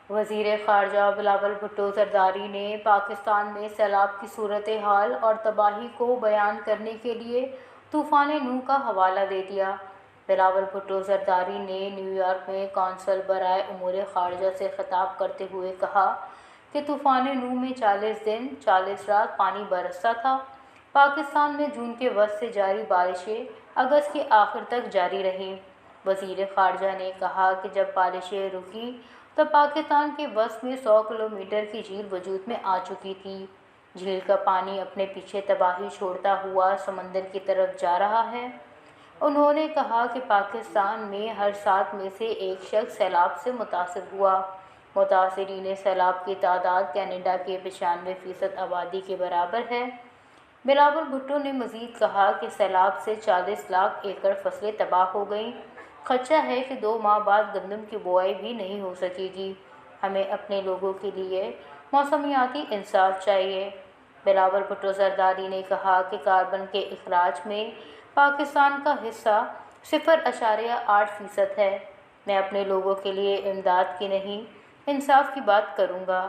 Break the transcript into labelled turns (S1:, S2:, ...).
S1: وزیر خارجہ بلاول بھٹو زرداری نے پاکستان میں سیلاب کی صورتحال اور تباہی کو بیان کرنے کے لیے طوفان نوح کا حوالہ دے دیا۔ بلاول بھٹو زرداری نے نیو یارک میں کونسل برائے امور خارجہ سے خطاب کرتے ہوئے کہا کہ طوفان نوح میں 40 دن 40 رات پانی برستا تھا۔ پاکستان میں جون کے وسط سے جاری بارشیں اگست کے آخر تک جاری رہیں۔ وزیر خارجہ نے کہا کہ جب بارشیں رکیں تو پاکستان کے وسط میں 100 کلومیٹر کی جھیل وجود میں آ چکی تھی۔ جھیل کا پانی اپنے پیچھے تباہی چھوڑتا ہوا سمندر کی طرف جا رہا ہے۔ انہوں نے کہا کہ پاکستان میں ہر 7 میں سے ایک شخص سیلاب سے متاثر ہوا۔ متاثرین سیلاب کی تعداد کینیڈا کے 95% آبادی کے برابر ہے۔ بلاول بھٹو نے مزید کہا کہ سیلاب سے 40 لاکھ ایکڑ فصلیں تباہ ہو گئیں۔ خدشہ ہے کہ 2 ماہ بعد گندم کی بوائی بھی نہیں ہو سکے گی۔ ہمیں اپنے لوگوں کے لیے موسمیاتی انصاف چاہیے۔ بلاول بھٹو زرداری نے کہا کہ کاربن کے اخراج میں پاکستان کا حصہ 0.8% ہے۔ میں اپنے لوگوں کے لیے امداد کی نہیں، انصاف کی بات کروں گا۔